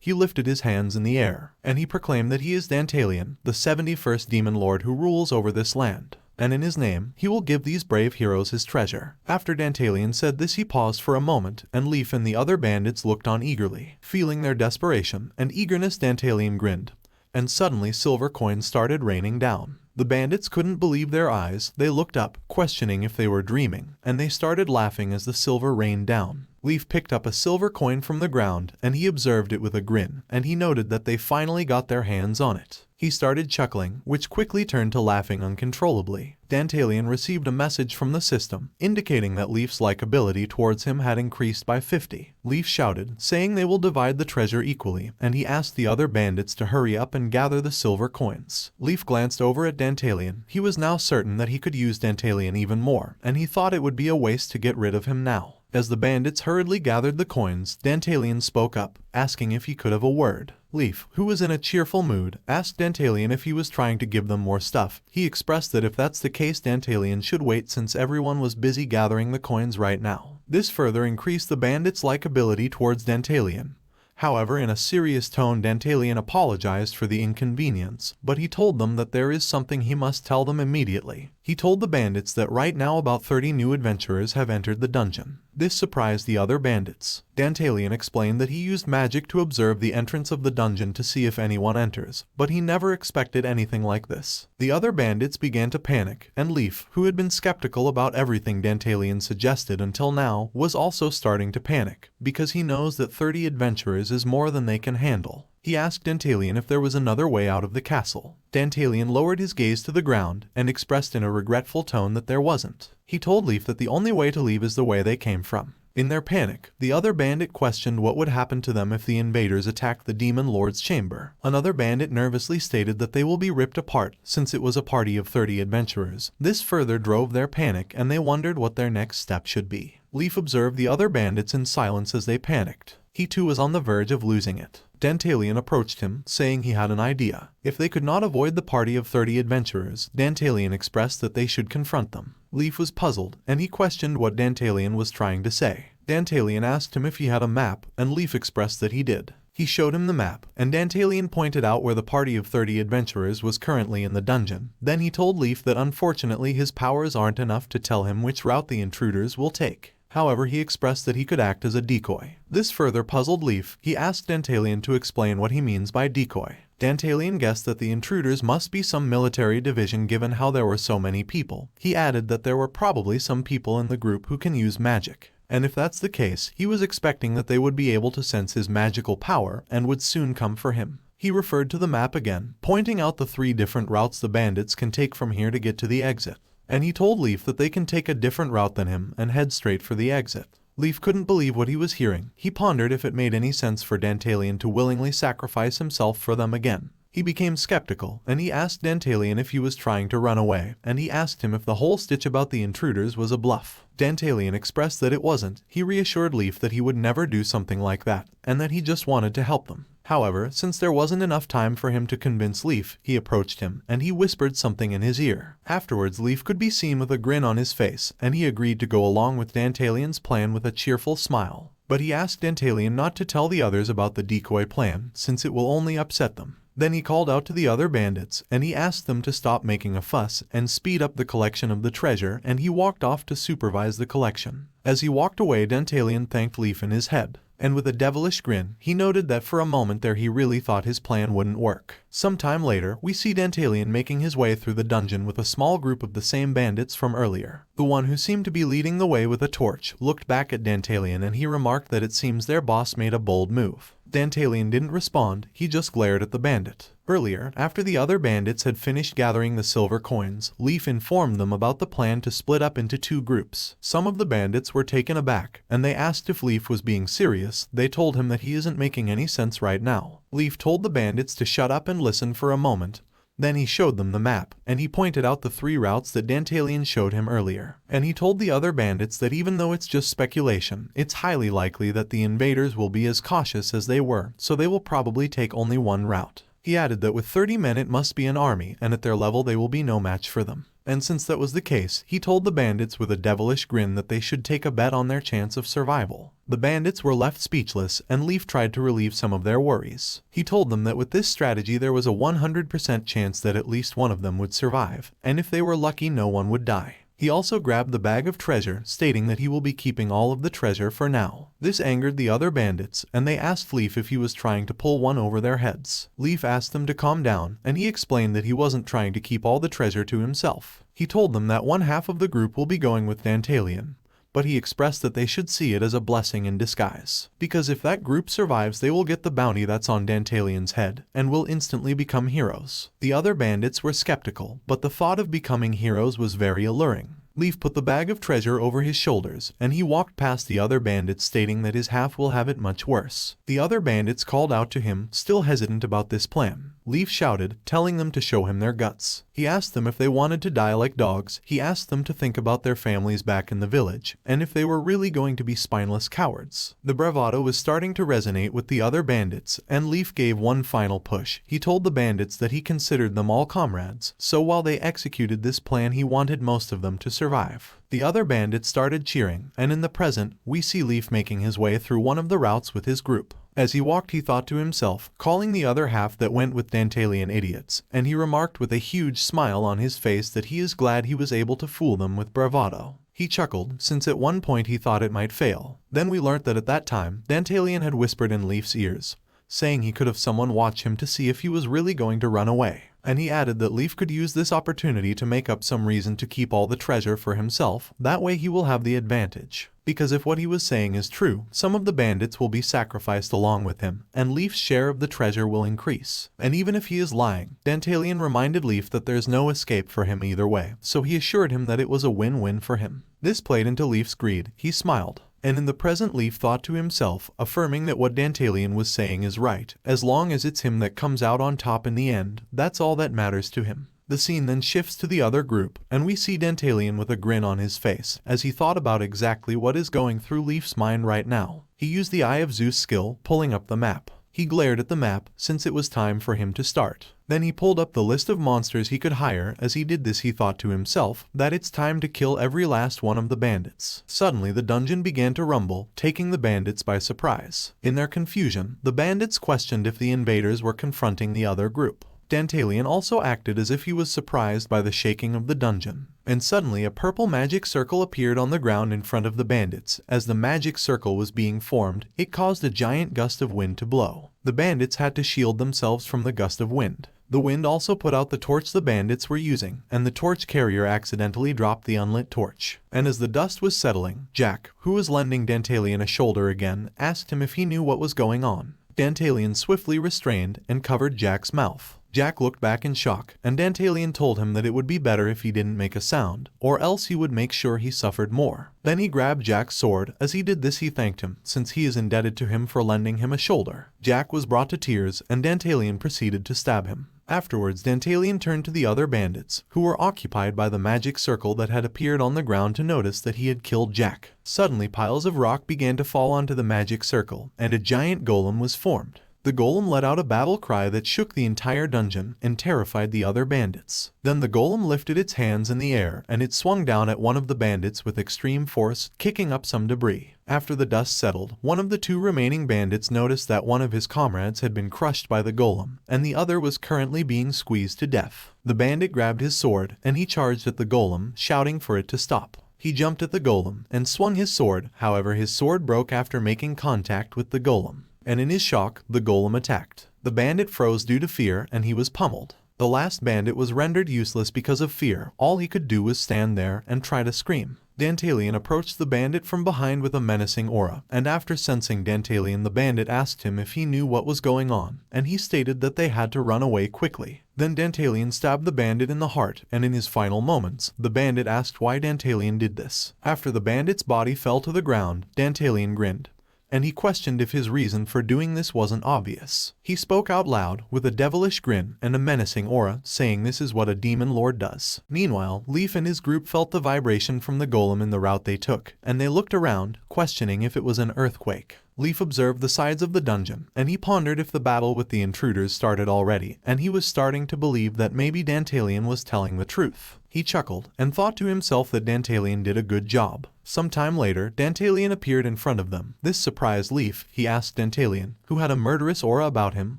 A: he lifted his hands in the air, and he proclaimed that he is Dantalian, the 71st demon lord who rules over this land, and in his name, he will give these brave heroes his treasure. After Dantalian said this, he paused for a moment, and Leaf and the other bandits looked on eagerly. Feeling their desperation and eagerness, Dantalian grinned, and suddenly silver coins started raining down. The bandits couldn't believe their eyes. They looked up, questioning if they were dreaming, and they started laughing as the silver rained down. Leaf picked up a silver coin from the ground, and he observed it with a grin, and he noted that they finally got their hands on it. He started chuckling, which quickly turned to laughing uncontrollably. Dantalian received a message from the system, indicating that Leaf's likability towards him had increased by 50. Leaf shouted, saying they will divide the treasure equally, and he asked the other bandits to hurry up and gather the silver coins. Leaf glanced over at Dantalian. He was now certain that he could use Dantalian even more, and he thought it would be a waste to get rid of him now. As the bandits hurriedly gathered the coins, Dantalian spoke up, asking if he could have a word. Leaf, who was in a cheerful mood, asked Dantalian if he was trying to give them more stuff. He expressed that if that's the case, Dantalian should wait since everyone was busy gathering the coins right now. This further increased the bandits' likability towards Dantalian. However, in a serious tone, Dantalian apologized for the inconvenience, but he told them that there is something he must tell them immediately. He told the bandits that right now about 30 new adventurers have entered the dungeon. This surprised the other bandits. Dantalian explained that he used magic to observe the entrance of the dungeon to see if anyone enters, but he never expected anything like this. The other bandits began to panic, and Leaf, who had been skeptical about everything Dantalian suggested until now, was also starting to panic, because he knows that 30 adventurers is more than they can handle. He asked Dantalian if there was another way out of the castle. Dantalian lowered his gaze to the ground and expressed in a regretful tone that there wasn't. He told Leaf that the only way to leave is the way they came from. In their panic, the other bandit questioned what would happen to them if the invaders attacked the Demon Lord's chamber. Another bandit nervously stated that they will be ripped apart since it was a party of 30 adventurers. This further drove their panic, and they wondered what their next step should be. Leaf observed the other bandits in silence as they panicked. He too was on the verge of losing it. Dantalian approached him, saying he had an idea. If they could not avoid the party of 30 adventurers, Dantalian expressed that they should confront them. Leaf was puzzled, and he questioned what Dantalian was trying to say. Dantalian asked him if he had a map, and Leaf expressed that he did. He showed him the map, and Dantalian pointed out where the party of 30 adventurers was currently in the dungeon. Then he told Leaf that unfortunately his powers aren't enough to tell him which route the intruders will take. However, he expressed that he could act as a decoy. This further puzzled Leaf. He asked Dantalian to explain what he means by decoy. Dantalian guessed that the intruders must be some military division given how there were so many people. He added that there were probably some people in the group who can use magic. And if that's the case, he was expecting that they would be able to sense his magical power and would soon come for him. He referred to the map again, pointing out the 3 different routes the bandits can take from here to get to the exit. And he told Leaf that they can take a different route than him and head straight for the exit. Leaf couldn't believe what he was hearing. He pondered if it made any sense for Dantalian to willingly sacrifice himself for them again. He became skeptical, and he asked Dantalian if he was trying to run away, and he asked him if the whole stitch about the intruders was a bluff. Dantalian expressed that it wasn't. He reassured Leaf that he would never do something like that, and that he just wanted to help them. However, since there wasn't enough time for him to convince Leaf, he approached him, and he whispered something in his ear. Afterwards, Leaf could be seen with a grin on his face, and he agreed to go along with Dantalian's plan with a cheerful smile. But he asked Dantalian not to tell the others about the decoy plan, since it will only upset them. Then he called out to the other bandits, and he asked them to stop making a fuss and speed up the collection of the treasure, and he walked off to supervise the collection. As he walked away, Dantalian thanked Leaf in his head, and with a devilish grin, he noted that for a moment there he really thought his plan wouldn't work. Sometime later, we see Dantalian making his way through the dungeon with a small group of the same bandits from earlier. The one who seemed to be leading the way with a torch looked back at Dantalian, and he remarked that it seems their boss made a bold move. Dantalian didn't respond, he just glared at the bandit. Earlier, after the other bandits had finished gathering the silver coins, Leaf informed them about the plan to split up into two groups. Some of the bandits were taken aback, and they asked if Leaf was being serious. They told him that he isn't making any sense right now. Leaf told the bandits to shut up and listen for a moment. Then he showed them the map, and he pointed out the 3 routes that Dantalian showed him earlier. And he told the other bandits that even though it's just speculation, it's highly likely that the invaders will be as cautious as they were, so they will probably take only one route. He added that with 30 men it must be an army, and at their level they will be no match for them. And since that was the case, he told the bandits with a devilish grin that they should take a bet on their chance of survival. The bandits were left speechless, and Leaf tried to relieve some of their worries. He told them that with this strategy there was a 100% chance that at least one of them would survive, and if they were lucky no one would die. He also grabbed the bag of treasure, stating that he will be keeping all of the treasure for now. This angered the other bandits, and they asked Leaf if he was trying to pull one over their heads. Leaf asked them to calm down, and he explained that he wasn't trying to keep all the treasure to himself. He told them that one half of the group will be going with Dantalian, but he expressed that they should see it as a blessing in disguise, because if that group survives they will get the bounty that's on Dantalian's head, and will instantly become heroes. The other bandits were skeptical, but the thought of becoming heroes was very alluring. Leaf put the bag of treasure over his shoulders, and he walked past the other bandits stating that his half will have it much worse. The other bandits called out to him, still hesitant about this plan. Leaf shouted, telling them to show him their guts. He asked them if they wanted to die like dogs. He asked them to think about their families back in the village, and if they were really going to be spineless cowards. The bravado was starting to resonate with the other bandits, and Leaf gave one final push. He told the bandits that he considered them all comrades, so while they executed this plan he wanted most of them to survive. The other bandits started cheering, and in the present, we see Leaf making his way through one of the routes with his group. As he walked he thought to himself, calling the other half that went with Dantalian idiots, and he remarked with a huge smile on his face that he is glad he was able to fool them with bravado. He chuckled, since at one point he thought it might fail. Then we learnt that at that time, Dantalian had whispered in Leaf's ears, saying he could have someone watch him to see if he was really going to run away. And he added that Leaf could use this opportunity to make up some reason to keep all the treasure for himself, that way he will have the advantage. Because if what he was saying is true, some of the bandits will be sacrificed along with him, and Leaf's share of the treasure will increase. And even if he is lying, Dantalian reminded Leaf that there's no escape for him either way, so he assured him that it was a win-win for him. This played into Leaf's greed. He smiled. And in the present Leaf thought to himself, affirming that what Dantalian was saying is right. As long as it's him that comes out on top in the end, that's all that matters to him. The scene then shifts to the other group, and we see Dantalian with a grin on his face, as he thought about exactly what is going through Leaf's mind right now. He used the Eye of Zeus skill, pulling up the map. He glared at the map, since it was time for him to start. Then he pulled up the list of monsters he could hire. As he did this he thought to himself that it's time to kill every last one of the bandits. Suddenly the dungeon began to rumble, taking the bandits by surprise. In their confusion, the bandits questioned if the invaders were confronting the other group. Dantalian also acted as if he was surprised by the shaking of the dungeon. And suddenly a purple magic circle appeared on the ground in front of the bandits. As the magic circle was being formed, it caused a giant gust of wind to blow. The bandits had to shield themselves from the gust of wind. The wind also put out the torch the bandits were using, and the torch carrier accidentally dropped the unlit torch. And as the dust was settling, Jack, who was lending Dantalian a shoulder again, asked him if he knew what was going on. Dantalian swiftly restrained and covered Jack's mouth. Jack looked back in shock, and Dantalian told him that it would be better if he didn't make a sound, or else he would make sure he suffered more. Then he grabbed Jack's sword. As he did this he thanked him, since he is indebted to him for lending him a shoulder. Jack was brought to tears, and Dantalian proceeded to stab him. Afterwards Dantalian turned to the other bandits, who were occupied by the magic circle that had appeared on the ground, to notice that he had killed Jack. Suddenly piles of rock began to fall onto the magic circle, and a giant golem was formed. The golem let out a battle cry that shook the entire dungeon and terrified the other bandits. Then the golem lifted its hands in the air, and it swung down at one of the bandits with extreme force, kicking up some debris. After the dust settled, one of the 2 remaining bandits noticed that one of his comrades had been crushed by the golem, and the other was currently being squeezed to death. The bandit grabbed his sword, and he charged at the golem, shouting for it to stop. He jumped at the golem and swung his sword. However, his sword broke after making contact with the golem. And in his shock, the golem attacked. The bandit froze due to fear, and he was pummeled. The last bandit was rendered useless because of fear. All he could do was stand there and try to scream. Dantalian approached the bandit from behind with a menacing aura, and after sensing Dantalian, the bandit asked him if he knew what was going on, and he stated that they had to run away quickly. Then Dantalian stabbed the bandit in the heart, and in his final moments, the bandit asked why Dantalian did this. After the bandit's body fell to the ground, Dantalian grinned, and he questioned if his reason for doing this wasn't obvious. He spoke out loud, with a devilish grin and a menacing aura, saying this is what a demon lord does. Meanwhile, Leaf and his group felt the vibration from the golem in the route they took, and they looked around, questioning if it was an earthquake. Leaf observed the sides of the dungeon, and he pondered if the battle with the intruders started already, and he was starting to believe that maybe Dantalian was telling the truth. He chuckled, and thought to himself that Dantalian did a good job. Some time later, Dantalian appeared in front of them. This surprised Leaf. He asked Dantalian, who had a murderous aura about him,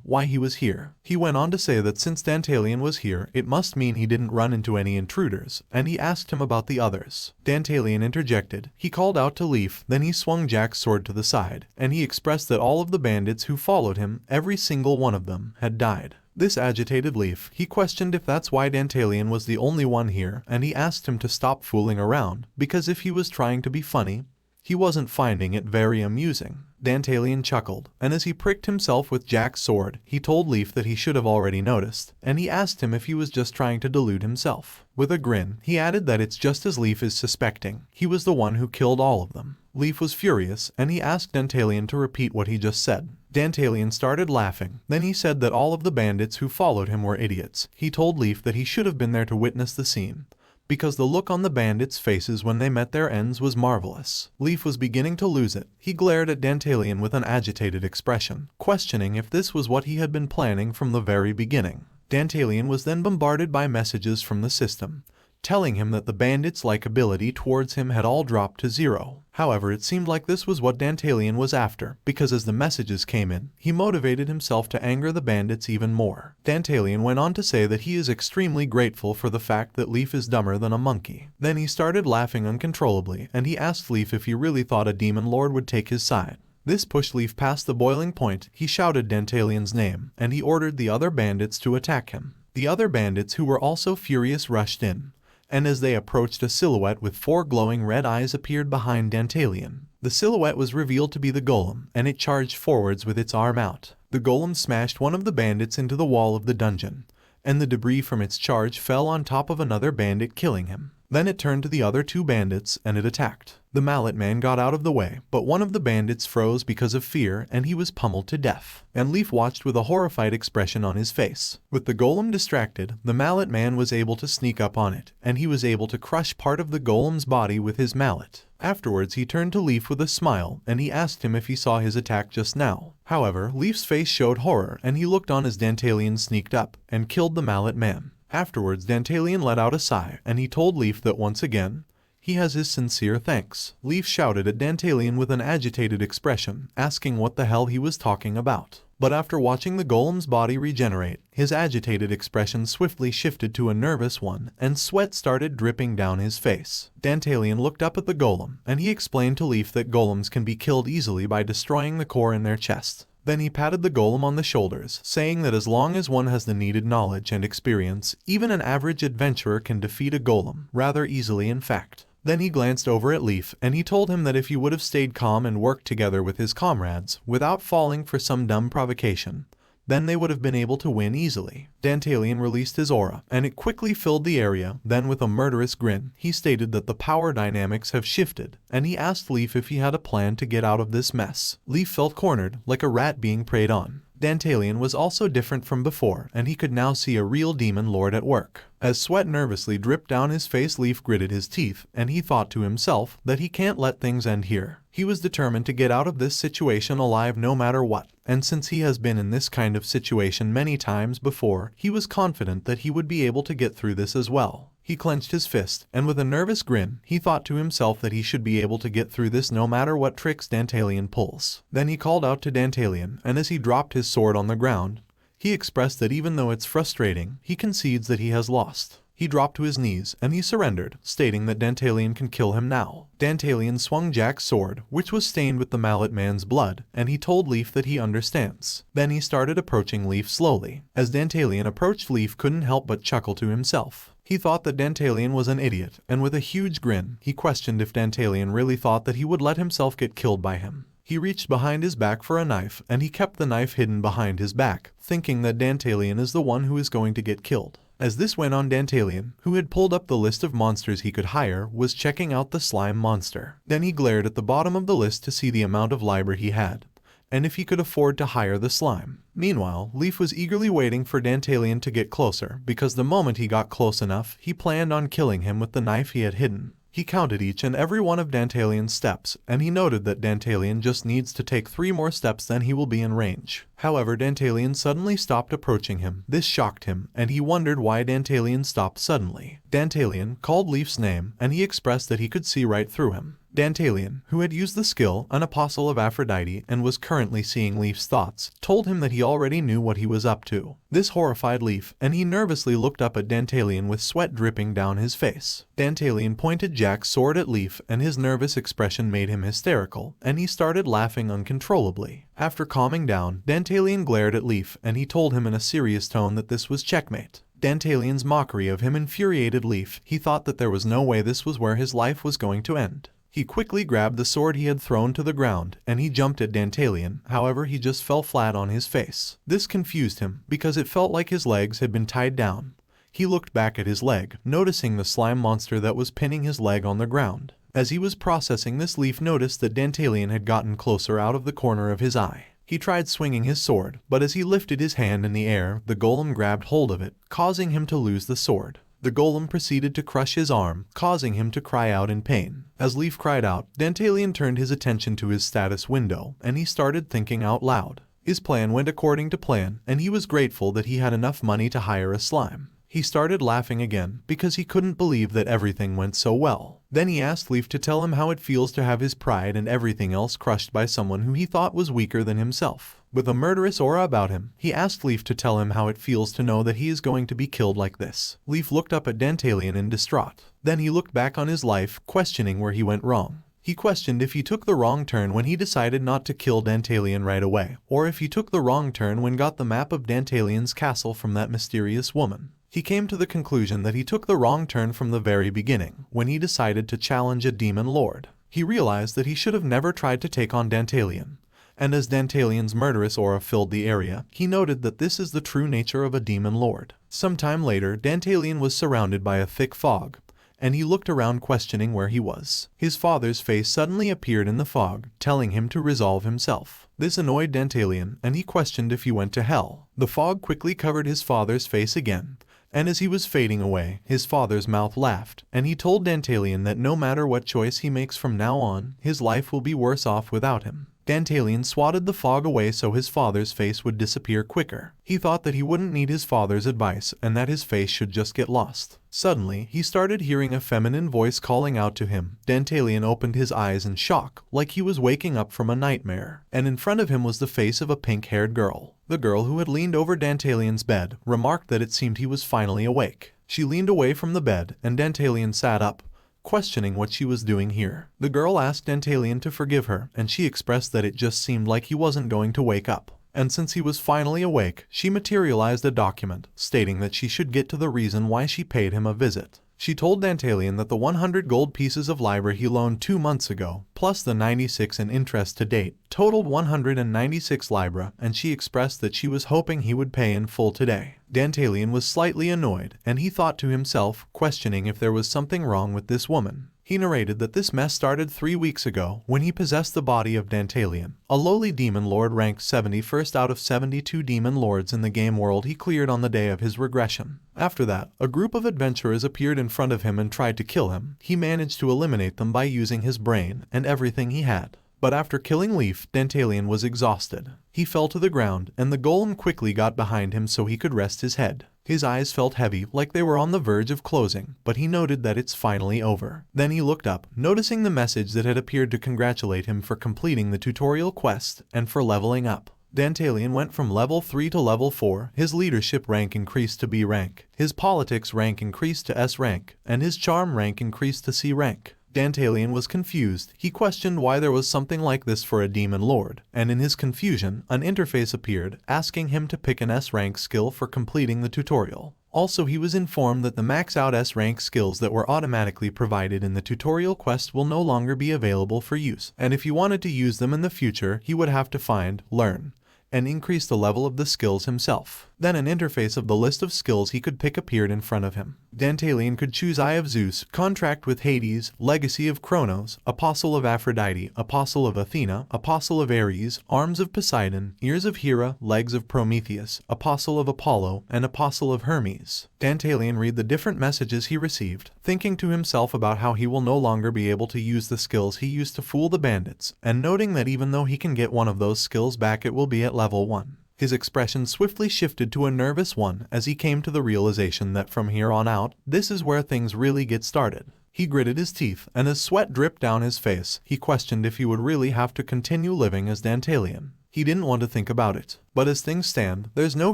A: why he was here. He went on to say that since Dantalian was here, it must mean he didn't run into any intruders, and he asked him about the others. Dantalian interjected. He called out to Leaf, then he swung Jack's sword to the side, and he expressed that all of the bandits who followed him, every single one of them, had died. This agitated Leaf. He questioned if that's why Dantalian was the only one here, and he asked him to stop fooling around, because if he was trying to be funny, he wasn't finding it very amusing. Dantalian chuckled, and as he pricked himself with Jack's sword, he told Leaf that he should have already noticed, and he asked him if he was just trying to delude himself. With a grin, he added that it's just as Leaf is suspecting. He was the one who killed all of them. Leaf was furious, and he asked Dantalian to repeat what he just said. Dantalian started laughing. Then he said that all of the bandits who followed him were idiots. He told Leaf that he should have been there to witness the scene, because the look on the bandits' faces when they met their ends was marvelous. Leaf was beginning to lose it. He glared at Dantalian with an agitated expression, questioning if this was what he had been planning from the very beginning. Dantalian was then bombarded by messages from the system, telling him that the bandits' likability towards him had all dropped to 0. However, it seemed like this was what Dantalian was after, because as the messages came in, he motivated himself to anger the bandits even more. Dantalian went on to say that he is extremely grateful for the fact that Leaf is dumber than a monkey. Then he started laughing uncontrollably, and he asked Leaf if he really thought a demon lord would take his side. This pushed Leaf past the boiling point. He shouted Dantalian's name, and he ordered the other bandits to attack him. The other bandits, who were also furious, rushed in, and as they approached, a silhouette with 4 glowing red eyes appeared behind Dantalian. The silhouette was revealed to be the golem, and it charged forwards with its arm out. The golem smashed one of the bandits into the wall of the dungeon, and the debris from its charge fell on top of another bandit, killing him. Then it turned to the other 2 bandits, and it attacked. The mallet man got out of the way, but one of the bandits froze because of fear, and he was pummeled to death. And Leaf watched with a horrified expression on his face. With the golem distracted, the mallet man was able to sneak up on it, and he was able to crush part of the golem's body with his mallet. Afterwards, he turned to Leaf with a smile, and he asked him if he saw his attack just now. However, Leaf's face showed horror, and he looked on as Dantalian sneaked up and killed the mallet man. Afterwards, Dantalian let out a sigh, and he told Leaf that once again, he has his sincere thanks. Leaf shouted at Dantalian with an agitated expression, asking what the hell he was talking about. But after watching the golem's body regenerate, his agitated expression swiftly shifted to a nervous one, and sweat started dripping down his face. Dantalian looked up at the golem, and he explained to Leaf that golems can be killed easily by destroying the core in their chest. Then he patted the golem on the shoulders, saying that as long as one has the needed knowledge and experience, even an average adventurer can defeat a golem, rather easily in fact. Then he glanced over at Leaf, and he told him that if he would have stayed calm and worked together with his comrades, without falling for some dumb provocation, then they would have been able to win easily. Dantalian released his aura, and it quickly filled the area. Then with a murderous grin, he stated that the power dynamics have shifted, and he asked Leaf if he had a plan to get out of this mess. Leaf felt cornered, like a rat being preyed on. Dantalian was also different from before, and he could now see a real demon lord at work. As sweat nervously dripped down his face, Leaf gritted his teeth, and he thought to himself that he can't let things end here. He was determined to get out of this situation alive no matter what, and since he has been in this kind of situation many times before, he was confident that he would be able to get through this as well. He clenched his fist, and with a nervous grin, he thought to himself that he should be able to get through this no matter what tricks Dantalian pulls. Then he called out to Dantalian, and as he dropped his sword on the ground, he expressed that even though it's frustrating, he concedes that he has lost. He dropped to his knees and he surrendered, stating that Dantalian can kill him now. Dantalian swung Jack's sword, which was stained with the Mallet Man's blood, and he told Leaf that he understands. Then he started approaching Leaf slowly. As Dantalian approached, Leaf couldn't help but chuckle to himself. He thought that Dantalian was an idiot, and with a huge grin, he questioned if Dantalian really thought that he would let himself get killed by him. He reached behind his back for a knife, and he kept the knife hidden behind his back, thinking that Dantalian is the one who is going to get killed. As this went on, Dantalian, who had pulled up the list of monsters he could hire, was checking out the slime monster. Then he glared at the bottom of the list to see the amount of liber he had, and if he could afford to hire the slime. Meanwhile, Leaf was eagerly waiting for Dantalian to get closer, because the moment he got close enough, he planned on killing him with the knife he had hidden. He counted each and every one of Dantalian's steps, and he noted that Dantalian just needs to take 3 more steps, then he will be in range. However, Dantalian suddenly stopped approaching him. This shocked him, and he wondered why Dantalian stopped suddenly. Dantalian called Leaf's name, and he expressed that he could see right through him. Dantalian, who had used the skill, an apostle of Aphrodite, and was currently seeing Leaf's thoughts, told him that he already knew what he was up to. This horrified Leaf, and he nervously looked up at Dantalian with sweat dripping down his face. Dantalian pointed Jack's sword at Leaf, and his nervous expression made him hysterical, and he started laughing uncontrollably. After calming down, Dantalian glared at Leaf, and he told him in a serious tone that this was checkmate. Dantalian's mockery of him infuriated Leaf. He thought that there was no way this was where his life was going to end. He quickly grabbed the sword he had thrown to the ground, and he jumped at Dantalian. However, he just fell flat on his face. This confused him, because it felt like his legs had been tied down. He looked back at his leg, noticing the slime monster that was pinning his leg on the ground. As he was processing this, Leaf noticed that Dantalian had gotten closer out of the corner of his eye. He tried swinging his sword, but as he lifted his hand in the air, the golem grabbed hold of it, causing him to lose the sword. The golem proceeded to crush his arm, causing him to cry out in pain. As Leaf cried out, Dantalian turned his attention to his status window, and he started thinking out loud. His plan went according to plan, and he was grateful that he had enough money to hire a slime. He started laughing again, because he couldn't believe that everything went so well. Then he asked Leaf to tell him how it feels to have his pride and everything else crushed by someone who he thought was weaker than himself. With a murderous aura about him, he asked Leaf to tell him how it feels to know that he is going to be killed like this. Leaf looked up at Dantalian in distraught. Then he looked back on his life, questioning where he went wrong. He questioned if he took the wrong turn when he decided not to kill Dantalian right away, or if he took the wrong turn when got the map of Dantalian's castle from that mysterious woman. He came to the conclusion that he took the wrong turn from the very beginning, when he decided to challenge a demon lord. He realized that he should have never tried to take on Dantalian. And as Dantalian's murderous aura filled the area, he noted that this is the true nature of a demon lord. Sometime later, Dantalian was surrounded by a thick fog, and he looked around questioning where he was. His father's face suddenly appeared in the fog, telling him to resolve himself. This annoyed Dantalian, and he questioned if he went to hell. The fog quickly covered his father's face again, and as he was fading away, his father's mouth laughed, and he told Dantalian that no matter what choice he makes from now on, his life will be worse off without him. Dantalian swatted the fog away so his father's face would disappear quicker. He thought that he wouldn't need his father's advice and that his face should just get lost. Suddenly, he started hearing a feminine voice calling out to him. Dantalian opened his eyes in shock, like he was waking up from a nightmare, and in front of him was the face of a pink-haired girl. The girl, who had leaned over Dantalian's bed, remarked that it seemed he was finally awake. She leaned away from the bed, and Dantalian sat up, questioning what she was doing here. The girl asked Dantalian to forgive her, and she expressed that it just seemed like he wasn't going to wake up. And since he was finally awake, she materialized a document, stating that she should get to the reason why she paid him a visit. She told Dantalian that the 100 gold pieces of liber he loaned 2 months ago, plus the 96 in interest to date, totaled 196 libra, and she expressed that she was hoping he would pay in full today. Dantalian was slightly annoyed, and he thought to himself, questioning if there was something wrong with this woman. He narrated that this mess started 3 weeks ago, when he possessed the body of Dantalian, a lowly demon lord ranked 71st out of 72 demon lords in the game world he cleared on the day of his regression. After that, a group of adventurers appeared in front of him and tried to kill him. He managed to eliminate them by using his brain and everything he had. But after killing Leaf, Dantalian was exhausted. He fell to the ground, and the golem quickly got behind him so he could rest his head. His eyes felt heavy, like they were on the verge of closing, but he noted that it's finally over. Then he looked up, noticing the message that had appeared to congratulate him for completing the tutorial quest and for leveling up. Dantalian went from level 3 to level 4, his leadership rank increased to B rank, his politics rank increased to S rank, and his charm rank increased to C rank. Dantalian was confused. He questioned why there was something like this for a demon lord, and in his confusion, an interface appeared, asking him to pick an S-rank skill for completing the tutorial. Also, he was informed that the max-out S-rank skills that were automatically provided in the tutorial quest will no longer be available for use, and if he wanted to use them in the future, he would have to find, learn, and increase the level of the skills himself. Then an interface of the list of skills he could pick appeared in front of him. Dantalian could choose Eye of Zeus, Contract with Hades, Legacy of Kronos, Apostle of Aphrodite, Apostle of Athena, Apostle of Ares, Arms of Poseidon, Ears of Hera, Legs of Prometheus, Apostle of Apollo, and Apostle of Hermes. Dantalian read the different messages he received, thinking to himself about how he will no longer be able to use the skills he used to fool the bandits, and noting that even though he can get one of those skills back, it will be at level 1. His expression swiftly shifted to a nervous one as he came to the realization that from here on out, this is where things really get started. He gritted his teeth, and as sweat dripped down his face, he questioned if he would really have to continue living as Dantalian. He didn't want to think about it. But as things stand, there's no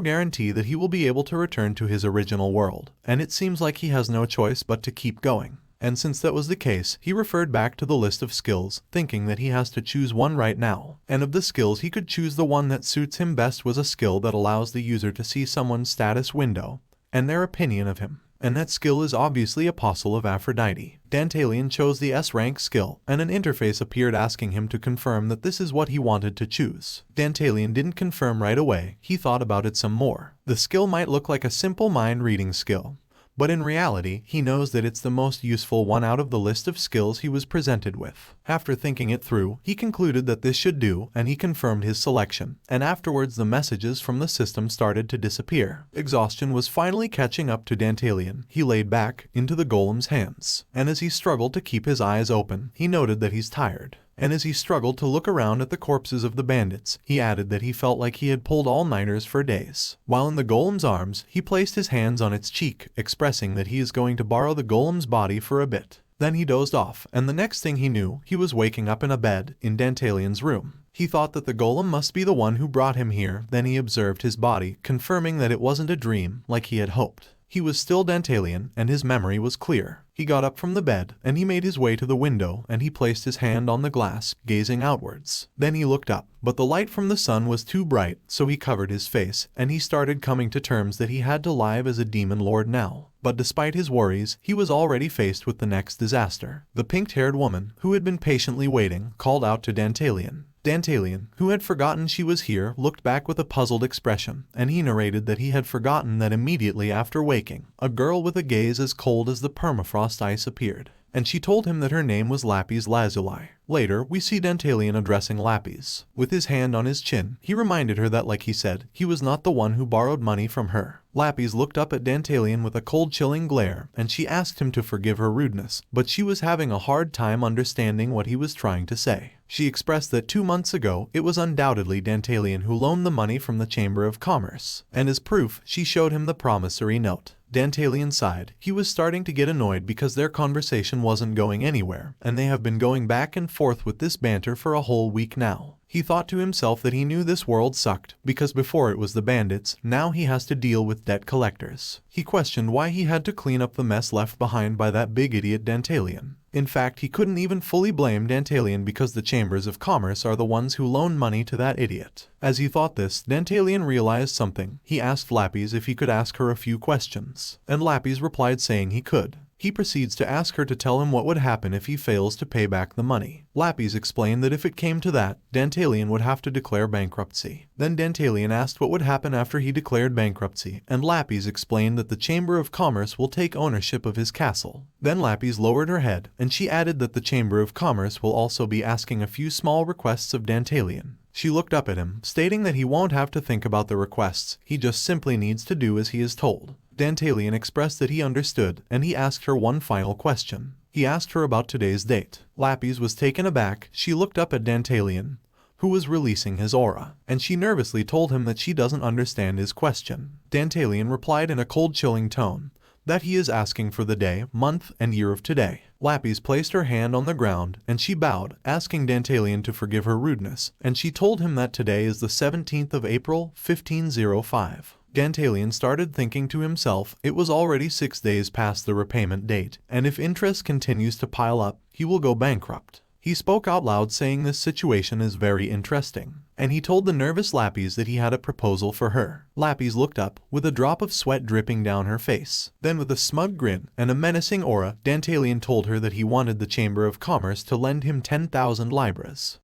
A: guarantee that he will be able to return to his original world, and it seems like he has no choice but to keep going. And since that was the case, he referred back to the list of skills, thinking that he has to choose one right now. And of the skills he could choose, the one that suits him best was a skill that allows the user to see someone's status window and their opinion of him. And that skill is obviously Apostle of Aphrodite. Dantalian chose the S-rank skill, and an interface appeared asking him to confirm that this is what he wanted to choose. Dantalian didn't confirm right away, he thought about it some more. The skill might look like a simple mind-reading skill, but in reality, he knows that it's the most useful one out of the list of skills he was presented with. After thinking it through, he concluded that this should do, and he confirmed his selection, and afterwards the messages from the system started to disappear. Exhaustion was finally catching up to Dantalian. He laid back into the golem's hands, and as he struggled to keep his eyes open, he noted that he's tired. And as he struggled to look around at the corpses of the bandits, he added that he felt like he had pulled all-nighters for days. While in the golem's arms, he placed his hands on its cheek, expressing that he is going to borrow the golem's body for a bit. Then he dozed off, and the next thing he knew, he was waking up in a bed in Dantalian's room. He thought that the golem must be the one who brought him here, then he observed his body, confirming that it wasn't a dream like he had hoped. He was still Dantalian, and his memory was clear. He got up from the bed, and he made his way to the window, and he placed his hand on the glass, gazing outwards. Then he looked up, but the light from the sun was too bright, so he covered his face, and he started coming to terms that he had to live as a demon lord now. But despite his worries, he was already faced with the next disaster. The pink-haired woman, who had been patiently waiting, called out to Dantalian. Dantalian, who had forgotten she was here, looked back with a puzzled expression, and he narrated that he had forgotten that immediately after waking, a girl with a gaze as cold as the permafrost ice appeared, and she told him that her name was Lapis Lazuli. Later, we see Dantalian addressing Lapis. With his hand on his chin, he reminded her that, like he said, he was not the one who borrowed money from her. Lapis looked up at Dantalian with a cold, chilling glare, and she asked him to forgive her rudeness, but she was having a hard time understanding what he was trying to say. She expressed that 2 months ago, it was undoubtedly Dantalian who loaned the money from the Chamber of Commerce, and as proof, she showed him the promissory note. Dantalian sighed. He was starting to get annoyed because their conversation wasn't going anywhere, and they have been going back and forth with this banter for a whole week now. He thought to himself that he knew this world sucked, because before it was the bandits, now he has to deal with debt collectors. He questioned why he had to clean up the mess left behind by that big idiot Dantalian. In fact, he couldn't even fully blame Dantalian because the Chambers of Commerce are the ones who loaned money to that idiot. As he thought this, Dantalian realized something. He asked Lapis if he could ask her a few questions, and Lapis replied saying he could. He proceeds to ask her to tell him what would happen if he fails to pay back the money. Lapis explained that if it came to that, Dantalian would have to declare bankruptcy. Then Dantalian asked what would happen after he declared bankruptcy, and Lapis explained that the Chamber of Commerce will take ownership of his castle. Then Lapis lowered her head, and she added that the Chamber of Commerce will also be asking a few small requests of Dantalian. She looked up at him, stating that he won't have to think about the requests, he just simply needs to do as he is told. Dantalian expressed that he understood, and he asked her one final question. He asked her about today's date. Lapis was taken aback. She looked up at Dantalian, who was releasing his aura, and she nervously told him that she doesn't understand his question. Dantalian replied in a cold, chilling tone, that he is asking for the day, month, and year of today. Lapis placed her hand on the ground, and she bowed, asking Dantalion to forgive her rudeness, and she told him that today is the 17th of April, 1505. Dantalion started thinking to himself, it was already 6 days past the repayment date, and if interest continues to pile up, he will go bankrupt. He spoke out loud saying this situation is very interesting, and he told the nervous Lapis that he had a proposal for her. Lapis looked up, with a drop of sweat dripping down her face. Then with a smug grin and a menacing aura, Dantalion told her that he wanted the Chamber of Commerce to lend him 10,000 libras.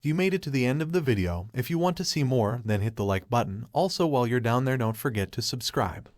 A: You made it to the end of the video. If you want to see more, then hit the like button. Also, while you're down there, don't forget to subscribe.